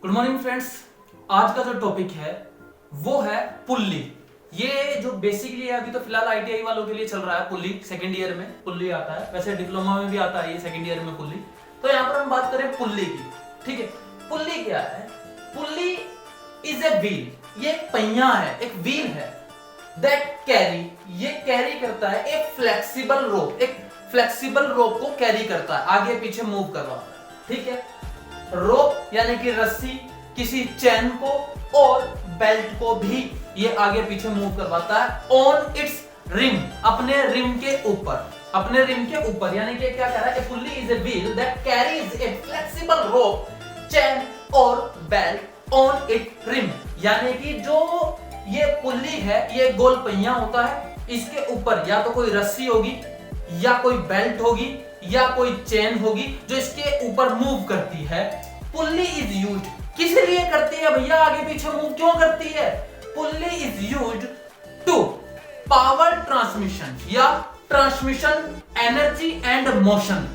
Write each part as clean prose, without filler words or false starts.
Good morning friends. आज का जो टॉपिक है वो है पुल्ली। ये जो बेसिकली है अभी तो फिलहाल आईटीआई वालों के लिए चल रहा है। पुल्ली सेकंड ईयर में पुल्ली आता है, वैसे डिप्लोमा में भी आता है ये सेकंड ईयर में पुल्ली। तो यहाँ पर हम बात करें पुल्ली की। ठीक है, पुल्ली क्या है? Pulley is a wheel. ये एक पहिया है, एक व्हील है दैट कैरी, ये कैरी करता है एक फ्लेक्सिबल रोप, एक फ्लेक्सिबल रोप को कैरी करता है, आगे पीछे मूव करवाता है। ठीक है, रोप यानी कि रस्सी, किसी चैन को और बेल्ट को भी ये आगे पीछे मूव करवाता है ऑन इट्स रिम, अपने रिम के ऊपर, अपने रिम के ऊपर। यानी कि क्या कह रहा है? Pulley is a wheel that carries a flexible rope, chain और बेल्ट ऑन इट रिम। यानी कि जो ये पुल्ली है, ये गोल पहिया होता है, इसके ऊपर या तो कोई रस्सी होगी या कोई बेल्ट होगी या कोई चेन होगी जो इसके ऊपर मूव करती है। पुल्ली इज यूज्ड, किस लिए करती है भैया? आगे पीछे मूव क्यों करती है? Pulley is used to power transmission या transmission energy and motion.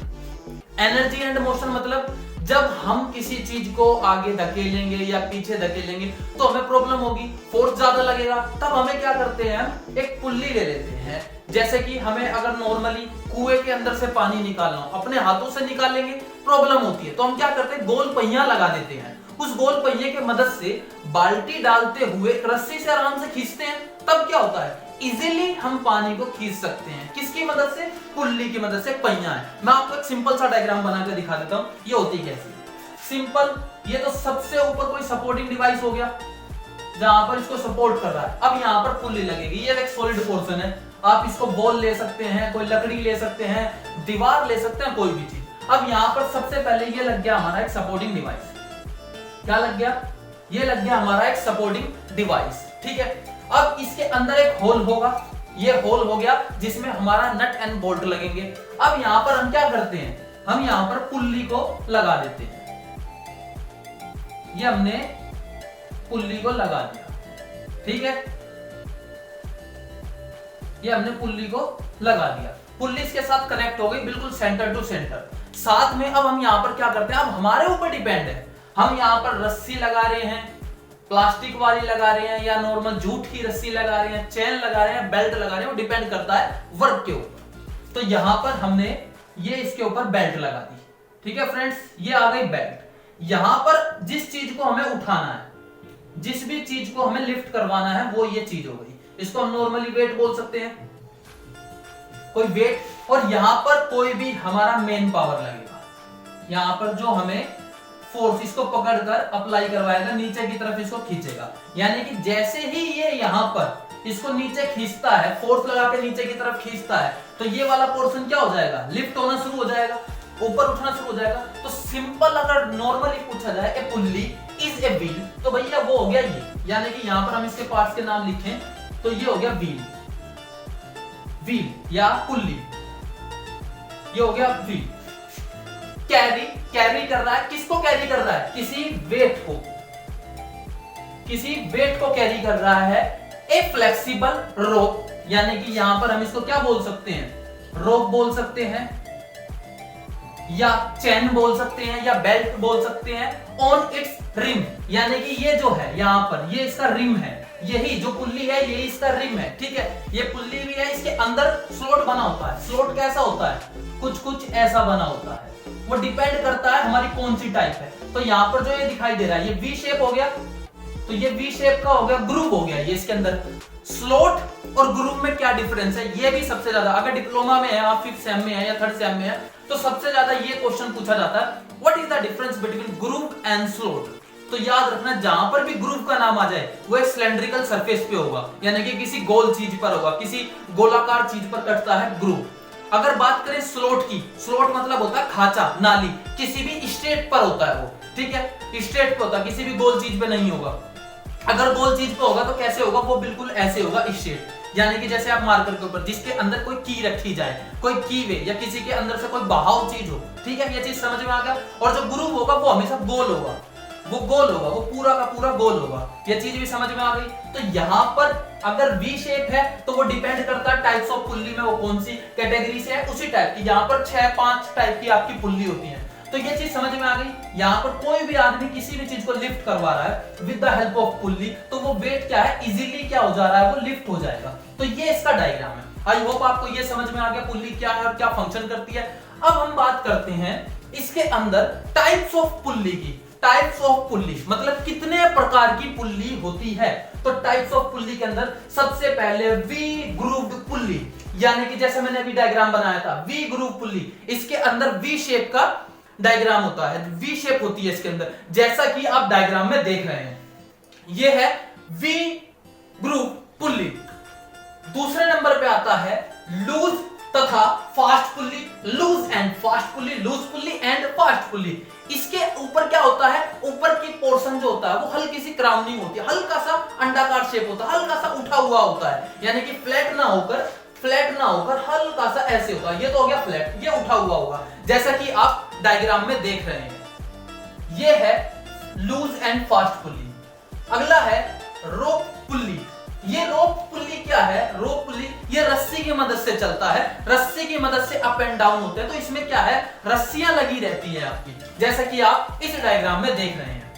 Energy and motion मतलब जब हम किसी चीज को आगे धकेलेंगे या पीछे धकेलेंगे तो हमें प्रॉब्लम होगी, फोर्स ज्यादा लगेगा, तब हमें क्या करते हैं? हम एक पुल्ली ले लेते हैं। जैसे कि हमें अगर नॉर्मली कुएं के अंदर से पानी निकालना हो, अपने हाथों से निकालेंगे प्रॉब्लम होती है, तो हम क्या करते हैं? गोल पहिया लगा देते हैं। उस गोल पहिए के मदद से बाल्टी डालते हुए रस्सी से आराम से खींचते हैं, तब क्या होता है? इजीली हम पानी को खींच सकते हैं। किसकी मदद से? पुल्ली की मदद से। पहिया है। मैं आपको एक सिंपल सा डायग्राम बनाकर दिखा देता हूं, ये होती कैसे। सिंपल, ये तो सबसे ऊपर कोई सपोर्टिंग डिवाइस हो गया जहां पर इसको सपोर्ट कर रहा है। अब यहां पर पुल्ली लगेगी, ये एक सॉलिड पोर्शन है। आप इसको बॉल ले सकते हैं, कोई लकड़ी ले सकते हैं, दीवार ले सकते हैं, कोई भी चीज। अब यहां पर सबसे पहले ये लग गया हमारा एक सपोर्टिंग डिवाइस। क्या लग गया? ये लग गया हमारा एक सपोर्टिंग डिवाइस। ठीक है, अब इसके अंदर एक होल होगा, ये होल हो गया जिसमें हमारा नट एंड बोल्ट लगेंगे। अब यहां पर हम क्या करते हैं? हम यहां पर पुल्ली को लगा देते हैं। ये हमने पुल्ली को लगा दिया। ठीक है, ये हमने पुल्ली को लगा दिया। पुल्ली इसके साथ कनेक्ट हो गई बिल्कुल सेंटर टू सेंटर। साथ में अब हम यहां पर क्या करते हैं? अब हमारे ऊपर डिपेंड है, हम यहां पर रस्सी लगा रहे हैं, प्लास्टिक वाली लगा रहे हैं या नॉर्मल जूट की रस्सी लगा रहे हैं, चेन लगा रहे हैं, बेल्ट लगा रहे हैं, वो डिपेंड करता है वर्क के ऊपर। तो यहां पर हमने ये इसके ऊपर बेल्ट लगा दी। ठीक है फ्रेंड्स, ये आ गई बेल्ट। यहां पर जिस चीज को हमें उठाना है, जिस भी चीज को हमें लिफ्ट करवाना है, वो ये चीज हो गई। इसको हम नॉर्मली वेट बोल सकते हैं, कोई वेट। और यहां पर कोई भी हमारा मेन पावर लगेगा, यहां पर जो हमें फोर्स इसको पकड़कर अप्लाई करवाएगा, नीचे की तरफ इसको खींचेगा। यानी कि जैसे ही ये यहां पर इसको नीचे खींचता है, फोर्स लगा के नीचे की तरफ खींचता है, तो ये वाला पोर्शन क्या हो जाएगा? लिफ्ट होना शुरू हो जाएगा, ऊपर उठना शुरू हो जाएगा। तो सिंपल अगर नॉर्मली पूछा जाए ए पुल्ली इज ए व्हील, तो भैया वो हो गया ये। यानी कि यहां पर हम इसके पार्ट्स के नाम लिखें तो ये हो गया व्हील, व्हील या पुल्ली, ये हो गया व्हील। कैरी, कैरी कर रहा है, किसको कैरी कर रहा है? किसी वेट को, किसी वेट को कैरी कर रहा है। ए फ्लेक्सिबल रोप, यानी कि यहां पर हम इसको क्या बोल सकते हैं? रोप बोल सकते हैं या चैन बोल सकते हैं या बेल्ट बोल सकते हैं। ऑन इट्स रिम, यानी कि ये जो है यहां पर, ये इसका रिम है, यही जो पुल्ली है यही इसका रिम है। ठीक है, ये पुल्ली भी है, इसके अंदर स्लॉट बना होता है। स्लॉट कैसा होता है? कुछ कुछ ऐसा बना होता है, वो डिपेंड करता है हमारी कौन सी टाइप है। तो यहां पर जो ये दिखाई दे रहा है, ये वी शेप हो गया, तो ये वी शेप का हो गया, ग्रूव हो गया ये इसके अंदर। स्लॉट और ग्रूव में क्या डिफरेंस है? ये भी सबसे ज्यादा, अगर डिप्लोमा में है, आप 5th सेम में है या 3rd सेम में है, तो सबसे ज्यादा ये क्वेश्चन पूछा जाता है, what is the difference between groove and slot. तो याद रखना, जहां पर भी ग्रूव का नाम आ जाए वो एक सिलेंड्रिकल सरफेस पे होगा, यानी कि किसी गोल चीज पर होगा, किसी गोलाकार चीज पर कटता है ग्रूव। अगर बात करें स्लॉट की, स्लॉट मतलब होता है खांचा, नाली, किसी भी स्ट्रेट पर होता है वो। ठीक है, स्ट्रेट पे होता है, किसी भी गोल चीज पे नहीं होगा। अगर गोल चीज पे होगा तो कैसे होगा? वो बिल्कुल ऐसे होगा, स्ट्रेट। यानी कि जैसे आप मार्कर के ऊपर जिसके अंदर कोई की रखी जाए, कोई की वे या किसी के अंदर से कोई बहाव चीज हो। ठीक है, ये चीज समझ में आ गया। और जो ग्रूव होगा वो हमेशा गोल होगा, वो गोल होगा, वो पूरा का पूरा गोल होगा। ये चीज भी समझ में आ गई। तो यहाँ पर अगर वी शेप है तो वो डिपेंड करता है टाइप्स ऑफ पुल्ली में वो कौन सी कैटेगरी से है, उसी टाइप की। यहाँ पर 6-5 टाइप की आपकी पुल्ली होती है। तो ये चीज समझ में आ गई। यहाँ पर कोई भी आदमी किसी भी चीज को लिफ्ट करवा रहा है with the help of pulley, तो वो वेट क्या है, इजीली क्या हो जा रहा है, वो लिफ्ट हो जाएगा। तो ये इसका डायग्राम है। आई होप आपको ये समझ में आ गया पुल्ली क्या है और क्या फंक्शन करती है। अब हम बात करते हैं इसके अंदर टाइप्स ऑफ पुल्ली की। टाइप्स ऑफ पुल्ली मतलब कितने प्रकार की पुल्ली होती है। तो टाइप्स ऑफ पुल्ली के अंदर सबसे पहले वी ग्रूव्ड पुल्ली, यानी कि जैसे मैंने अभी डायग्राम बनाया था वी ग्रूव पुल्ली, इसके अंदर वी शेप का डायग्राम होता है, वी शेप होती है इसके अंदर, जैसा कि आप डायग्राम में देख रहे हैं। ये है वी ग्रूव पुल्ली। दूसरे नंबर पे आता है लूज तथा fast pulley, loose and fast pulley, loose pulley and fast pulley. इसके ऊपर क्या होता है, ऊपर की पोर्शन जो होता है वो हल्की सी क्राउनिंग होती है, हल्का सा अंडाकार शेप होता है, हल्का सा उठा हुआ होता है, यानी कि फ्लैट ना होकर हल्का सा ऐसे होगा। ये तो हो गया फ्लैट, ये उठा हुआ होगा, जैसा कि आप डायग्राम में देख रहे हैं। ये है लूज एंड फास्ट पुल्ली। अगला है रोप पुल्ली। ये रोप पुल्ली क्या है, रोप पुल्ली ये रस्सी की मदद से चलता है, रस्सी की मदद से अप एंड डाउन होते हैं। तो इसमें क्या है, रस्सियां लगी रहती है आपकी, जैसा कि आप इस डायग्राम में देख रहे हैं।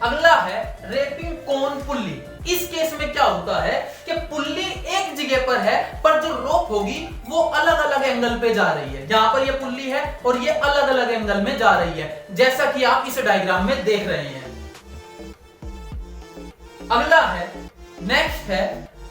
अगला है रेपिंग कोन पुल्ली। इस केस में क्या होता है कि पुल्ली एक जगह पर है, पर जो रोप होगी वो अलग अलग एंगल पे जा रही है। यहां पर ये पुल्ली है और ये अलग अलग एंगल में जा रही है, जैसा कि आप इस डायग्राम में देख रहे हैं। अगला है, नेक्स्ट है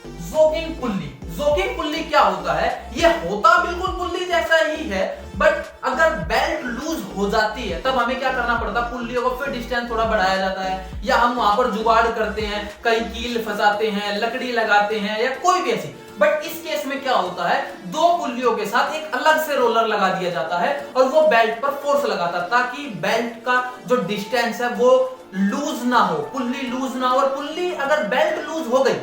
जोकिंग पुल्ली। जोकिंग पुल्ली क्या होता है, ये होता बिल्कुल पुल्ली जैसा ही है, बट अगर बेल्ट लूज हो जाती है तब हमें क्या करना पड़ता है, पुल्लियों को फिर डिस्टेंस थोड़ा बढ़ाया जाता है, या हम वहां पर जुगाड़ करते हैं, कहीं कील फंसाते हैं, लकड़ी लगाते हैं, या कोई भी ऐसी। बट इस केस में क्या होता है, दो पुल्लियों के साथ एक अलग से रोलर लगा दिया जाता है और वो बेल्ट पर फोर्स लगाता है, ताकि बेल्ट का जो डिस्टेंस है वो लूज ना हो, पुल्ली लूज ना हो। और पुल्ली अगर बेल्ट लूज हो गई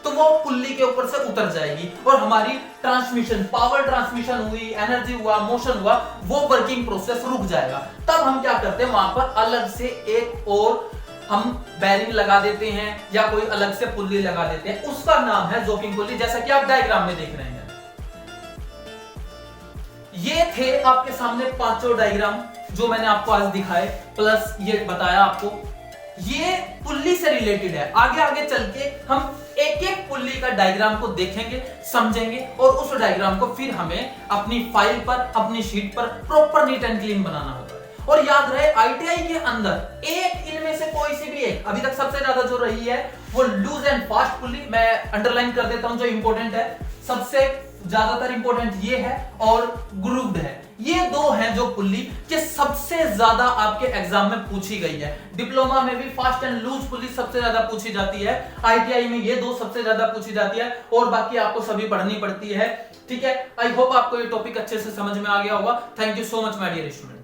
तो वो पुल्ली के ऊपर से उतर जाएगी और हमारी ट्रांसमिशन, पावर ट्रांसमिशन हुई, एनर्जी हुआ, मोशन हुआ, वो वर्किंग प्रोसेस रुक जाएगा। तब हम क्या करते हैं, वहां पर अलग से एक और हम बेरिंग लगा देते हैं या कोई अलग से पुल्ली लगा देते हैं, उसका नाम है जोकिंग पुल्ली, जैसा कि आप डायग्राम में देख रहे हैं। ये थे आपके सामने पांचों डायग्राम जो मैंने आपको आज दिखाए, प्लस ये बताया आपको, ये पुल्ली से रिलेटेड है। आगे आगे चल के हम एक एक पुल्ली का डायग्राम को देखेंगे, समझेंगे, और उस डायग्राम को फिर हमें अपनी फाइल पर, अपनी शीट पर प्रॉपर नीट एंड क्लीन बनाना होगा। और याद रहे, आईटीआई के अंदर एक इनमें से कोई सी भी एक, अभी तक सबसे ज्यादा जो रही है वो लूज एंड फास्ट पुल्ली, मैं अंडरलाइन कर देता हूं जो इंपॉर्टेंट है, सबसे ज्यादातर इंपॉर्टेंट ये है और ग्रूव्ड है। ये दो हैं जो पुल्ली के सबसे ज्यादा आपके एग्जाम में पूछी गई है। डिप्लोमा में भी फास्ट एंड लूज पुल्ली सबसे ज्यादा पूछी जाती है, आईटीआई में ये दो सबसे ज्यादा पूछी जाती है, और बाकी आपको सभी पढ़नी पड़ती है। ठीक है, आई होप आपको ये टॉपिक अच्छे से समझ में आ गया होगा। Thank you so much my dear student.